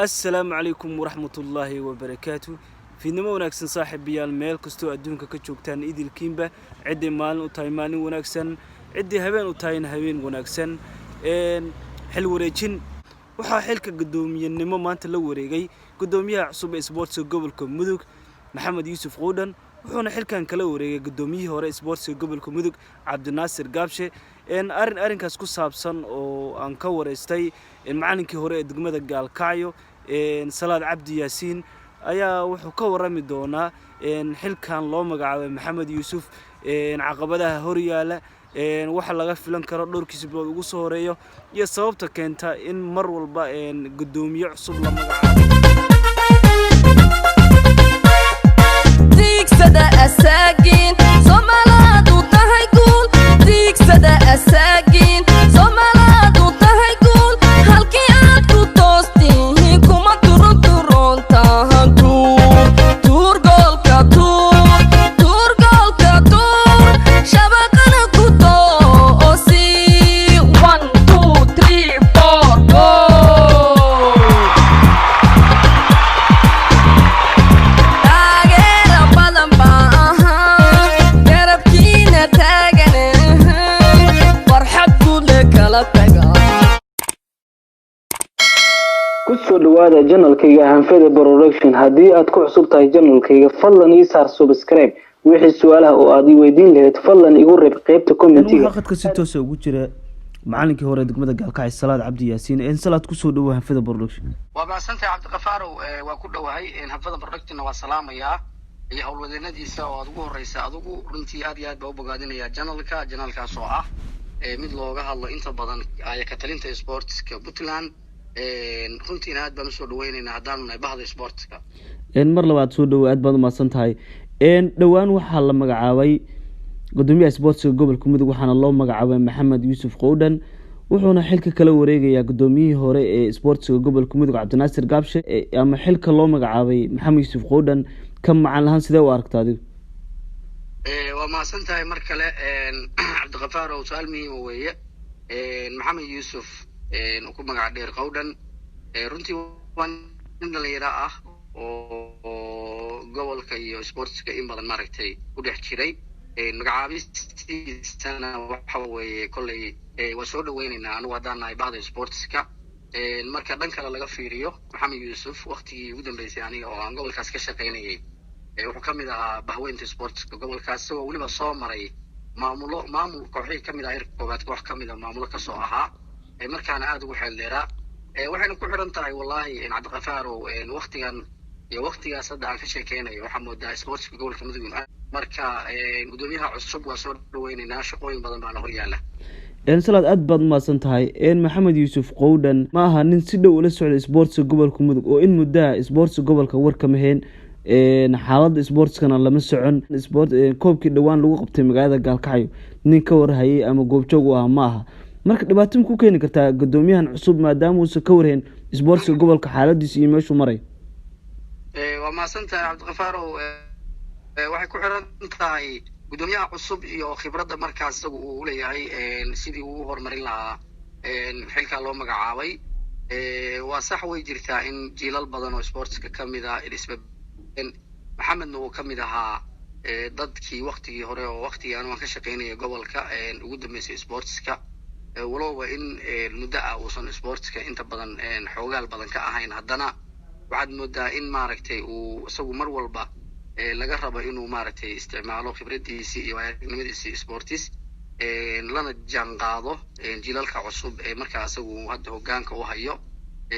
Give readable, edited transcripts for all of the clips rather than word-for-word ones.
السلام عليكم ورحمة الله وبركاته. في نمو وناكسن صاحب بيال ميل كستو أدونك كتشوكتان إيدي الكيمبا عدي مالن وتايماني وناكسن عدي هبين وتاين هبين وناكسن حلو ريجين وحا حلك قدومي النمو مانتا لو وريغي قدوميها عصوب إسبورتسو قبلكم مدوك محمد يوسف غودن وحونا حلكان كلا وريغي قدوميه هورا إسبورتسو قبلكم مدوك عبد الناصر قابشي أرنكاس ku saabsan oo aan ka wareystay macallinkii hore ee degmada Gaalkacyo Salaad Cabdi Yaasiin ayaa wuxuu ka warami doonaa xilkan loo magacaabay Maxamed Yuusuf caqabadaha horyaala waxa laga filan karo dhowrkiisa bilood ugu soo horeeyo iyo sababta keenta in mar walba gudoomiye cusub la magacaabo diigsada asaagiin Soomaalidu tahay guul diigsada asaagiin Soomaalidu tahay guul halkii aad ku toostiin kuma turontahan tuur goolka shabaqana ku toosi 1 2 3 4 go kusoo dhawaada channelkayga Hanfada Production hadii aad ku cusub tahay channelkayga fadlan ii saar subscribe wixii su'aalaha oo aad weydiin lahayd fadlan igu reeb qaybta commentiga waqti si toos ah ugu jira macallinkii hore degmada Gaalkacyo Salaad Cabdi Yaasiin Salaad kusoo dhawaad Hanfada Production waa baasantay Cabdi Qafaar waa ku dhawahay Hanfada Production waa salaamaya iyo hawlwadeennadiisa oo aad ugu horeysa adigu runtii aad iyo aad baa u bogaadinaya channelkaas oo ah mid looga hadlo inta badan ay ka talinta sportska Puntland runtii aad baan soo dhaweynaynaa hadaan nahay bahda sportska mar labaad soo dhawaad aad baad u maasantahay dhawaan waxa la magacaabay gudoomiyaha sportska gobolka Mudug waxaana loo magacaabay Maxamed Yuusuf Qowdhan wuxuuna xilka kala wareegayaa gudoomiyihii hore ee sportska gobolka Mudug Cabdi Naasir Gaabshe ama xilka loo magacaabay Maxamed Yuusuf Qowdhan ka macaan lahaan sidee u aragtaa adigu waa maasantahay mar kale Cabdi Qafaar oo su'aal muhiim weeye Maxamed Yuusuf ku magac dheer Qowdhan runtii waan dhalinyaro ah oo gobolka iyo sportska in badan maaragtay u dhex jiray magacaabistiisana waxa weeye kolley waa soo dhaweynaynaa anigu haddaan nahay bahda sportska marka dhan kale laga fiiriyo Maxamed Yuusuf waqtigii ugu dambeysay aniga oo aan gobolkaas ka shaqaynayay wuxuu ka mid ahaa bahweynta sportska gobolkaas oo waliba soo maray maamul kooxihii ka mid ah heerka koowaad koox ka mid ah maamulo ka soo ahaa markaana aad ugu xeeldheeraa waxayna ku xiran tahay wallahi Cabdi Qafaar iyo waqtigaas hadda aan ka sheekeynayo waxaa moodaa sportska gobolka Mudug marka gudoomiyaha cusub waa soo dhaweynaynaa shaqooyin badan baa hor yaala Salaad aad baad maasan tahay Maxamed Yuusuf Qowdhan ma aha nin si dhow ula socda sportska gobolka Mudug oo in muddo sportska gobolka warka maheen xaaladda sportskana lama socon koobkii dhawaan lagu qabtay magaalada Gaalkacyo nin ka warhayay ama goobjoog u ah ma aha marka dhibaato ku keeni kartaa gudoomiyahan cusub maadaama uu ka warheen sportska gobolka xaaladiisa iyo meeshu maray waa maasantahay Cabdi Qafaar waxay ku xiran tahay gudoomiyaha cusub iyo khibradda markaas isagu uu leeyahay sidii uu horumarin lahaa xilka loo magacaabay waa sax way jirtaa in jiilal badan oo sportska kamid ah Maxamedna uu kamid ahaa dadkii waqtigii hore oo waqtigii aan ka shaqeynayay gobolka ugu dambeysay sportska walowba in muddo ah uusan sportska inta badan xoogaal badan ka ahayn haddana waxaad moodaa in maaragtay uu isagu mar walba laga rabo inuu maaragtay isticmaalo khibradiisii iyo waayagnimadiisii sportis lana jaanqaado jiilalka cusub markaa isagu hadda hoggaanka u hayo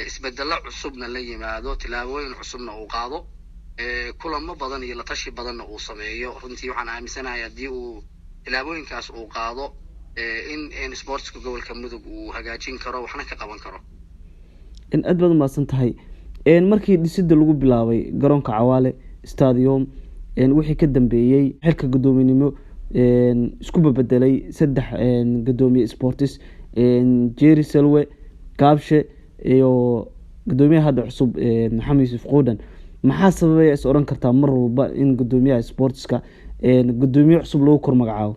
isbedelo cusubna la yimaado tilaabooyin cusubna uu qaado kulamo badan iyo la tashi badanna uu sameeyo runtii waxaan aaminsanahay haddii uu tilaabooyinkaas uu qaado in sportska gobolka Mudug uu hagaajin karo waxna ka qaban karo aad baad maasan tahay markii dhisidda lagu bilaabay garoonka Cawaale stadium wixii ka dambeeyay xilka gudoominimo isku bedelay saddex gudoomiye sportis Jerry Selwe Gaabshe iyo gudoomiyaha hadda cusub Maxamed Yuusuf Qowdhan maxaa sababay is oran kartaa mar walba in gudoomiyaha sportska gudoomiye cusub loo kor magacaabo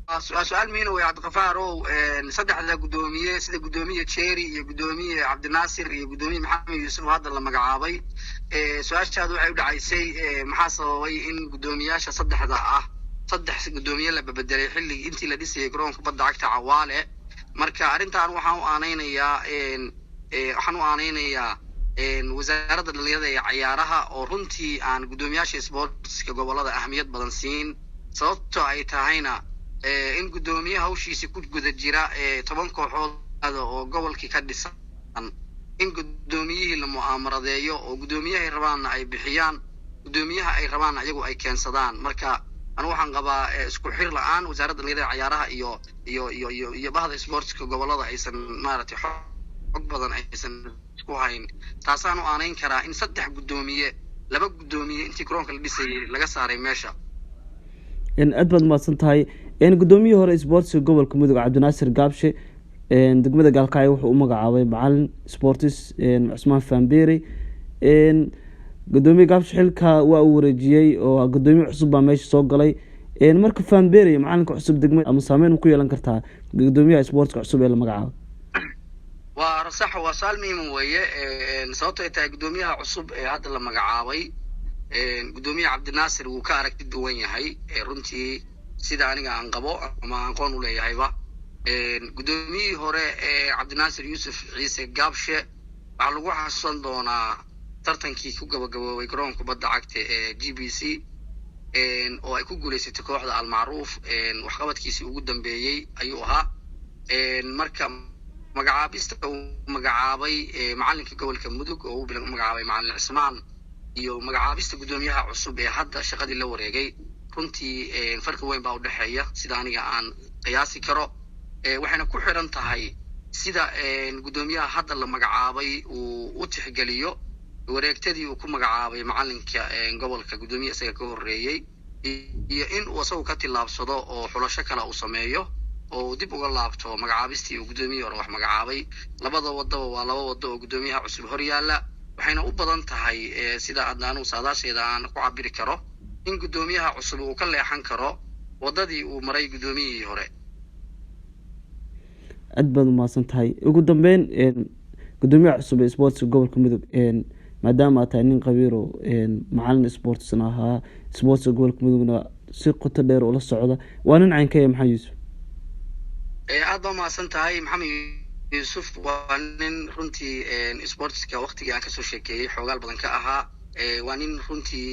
سؤال مين هو عبد الغفار صدح ذا قدومية سيد قدومية تشيري قدومية عبد الناصر قدومية محمد يوسف هذا اللي مقعابي سؤال شادو عيود عيسي محاصوي إن قدومياشا صدح ذا صدح قدومية اللي ببدلي حلي انتي اللي ديسي يقرون كبدا عكتا عوالي marka arrintan waxaan u aanaynayaa wasaaradda dhalinyarada iyo ciyaaraha oo runtii aan gudoomiyaasha sportska gobolada ahmiyad badan siin sababtoo ay tahayna in gudoomiyaha hawshiisa ku guda jira 10 kooxood oo gobolkii ka dhisan in gudoomiyihii la mu'aamaradeeyo oo gudoomiyaha rabaana ay bixiyaan gudoomiyaha ay rabaan ayagu ay keensadaan marka أنا waxaan qabaa isku xir la'aan wasaaradda dhalinyarada ciyaaraha iyo bahda sportska gobolada aysan maaragtay xog badan aysan isku hayn taasaan u aanayn karaa in 3 gudoomiye 2 gudoomiye intii garoonka la dhisayay laga saaray meesha aad baad mahadsan tahay gudoomiyihii hore sportska gobolka mudug cabdinaasir gaabshe degmada gaalkacyo wuxuu u magacaabay macalin sports Cusmaan Fanbeeri gudoomiye gaabshe xilka waa uu wareejiyay oo gudoomiye cusub baa meesha soo galay marka Fanbeeri macalinka cusub degmada ama saameyn ku yeelan kartaa gudoomiyaha sportska cusub ee la magacaabo waa sax waa saalmiim weeye sababtoo ay tahay gudoomiyaha cusub ee hadda la magacaabay gudoomiye cabdinaasir wuu ka aragti duwan yahay runtii sida aniga aan qabo ama aan qoon u leeyahayba gudoomiyihii hore cabdinaasir yuusuf ciise gaabshe waxaa lagu xasuusan doonaa tartankii ku gabagaboobay garoonka kubadda cagta ee GBC oo ay ku guuleysatay kooxda Al-Macruuf waxqabadkiisii ugu dambeeyay ayuu ahaa marka magacaabista uu magacaabay macalinka gobolka mudug oo uu magacaabay macalin Cismaan iyo magacaabista gudoomiyaha cusub ee hadda shaqadii la wareegay runtii farqi weyn baa u dhaxeeya sida aniga aan qiyaasi karo waxayna ku xiran tahay sida gudoomiyaha hadda la magacaabay uu u tixgeliyo wareegtadii uu ku magacaabay macalinka gobolka gudoomiye isaga ka horeeyay iyo in uu asagu ka tilaabsado oo xulasho kale uu sameeyo oo dib uga laabto magacaabistii uu gudoomiye hore wax magacaabay labada wadaba waa laba wado oo gudoomiyaha cusub hor yaala waxayna u badan tahay sida aanu saadaasheeda aan ku cabiri karo in gudoomiyaha cusub uu ka leexan karo wadadii uu maray gudoomiyihii hore aad baad mahadsan tahay ugu dambeyn gudoomiyaha cusub ee sportska gobolka mudug maadaama aad tahay nin qabiiro macalin sportsna ahaa sportska gobolka mudugna si qoto dheer ula socda waa nin caynkaya maxamed yuusuf aad baa mahadsan tahay maxamed yuusuf waa nin runtii sportska waqtigii aan kasoo sheekeeyey xoogaal badan ka ahaa waa nin runtii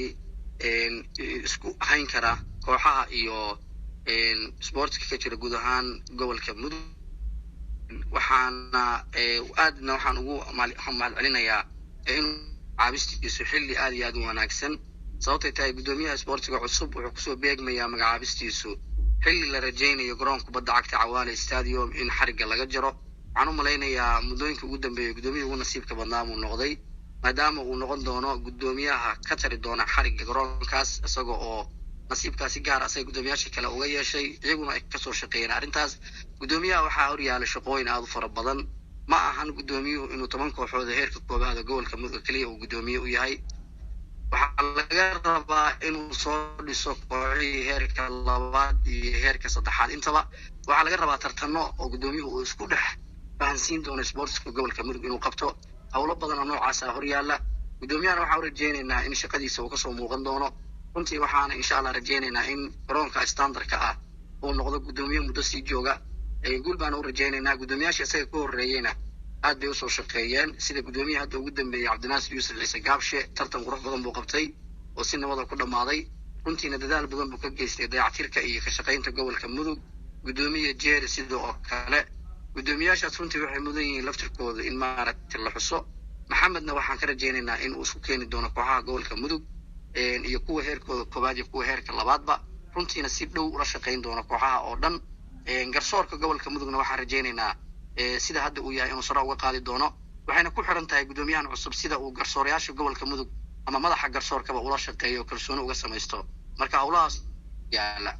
isku hayn kara kooxaha iyo sportska ka jira guud ahaan gobolka mudug waxaana waxaan ugu mahadcelinayaa in caabistiisu xilli aad iyo aad u wanaagsan sababtay tahay gudoomiyaha sportska cusub wuxuu kusoo beegmayaa magacaabistiisu xilli la rajaynayo garoonka kubadda cagta Cawaale Stadium in xariga laga jaro waxaan u malaynayaa muddooyinka ugu dambeeyay gudoomiyaha ugu nasiibka badnaa uu noqday maadaama uu noqon doono gudoomiyaha ka tari doona xariga garoonkaas isagoo oo nasiibkaasi gaar ah gudoomiyaasha kale uga yeeshay iyaguna ay ka soo shaqeeyeen arrintaas gudoomiyaha waxaa hor yaala shaqooyin aad u fara badan ma ahan gudoomiyuhu inuu 10 kooxood heerka koobaad gobolka mudug kaliya uu gudoomiye u yahay waxaa laga rabaa inuu soo dhiso kooxihii heerka labaad iyo heerka saddexaad intaba waxaa laga rabaa tartano oo gudoomiyuhu uu isku dhex fahansiin doono sportska gobolka mudug inuu qabto hawlo badan oo noocaas ah hor yaala gudoomiyahana waxaan u rajaynaynaa in shaqadiisa uu ka soo muuqan doono runtii waxaana insha Allah rajaynaynaa in garoonka standardka ah uu noqdo gudoomiye muddo sii jooga guul baan u rajaynaynaa gudoomiyaasha isaga ka horeeyayna aad bay u soo shaqeeyeen sida gudoomiyaha hadda ugu dambeeyay cabdinaasir yuusuf ciise gaabshe tartan qurux badan buu qabtay oo si nabad ah ku dhamaaday runtiina dadaal badan buu ka geystay dayactirka iyo ka shaqeynta gobolka mudug gudoomiye jeer sidoo kale gudoomiyaashaas runtii waxay mudan yihiin laftirkooda in maaragtay la xuso maxamedna waxaan ka rajaynaynaa in uu isku keeni doono kooxaha gobolka mudug iyo kuwa heerkooda koobaad iyo kuwa heerka labaadba runtiina si dhow ula shaqeyn doono kooxaha oo dhan garsoorka gobolka mudugna waxaan rajaynaynaa sida hadda uu yahay inuu sare uga qaadi doono waxayna ku xiran tahay gudoomiyahan cusub sida uu garsoorayaasha gobolka mudug ama madaxa garsoorkaba ula shaqeeyo kalsooni uga samaysto marka hawlahaas yaala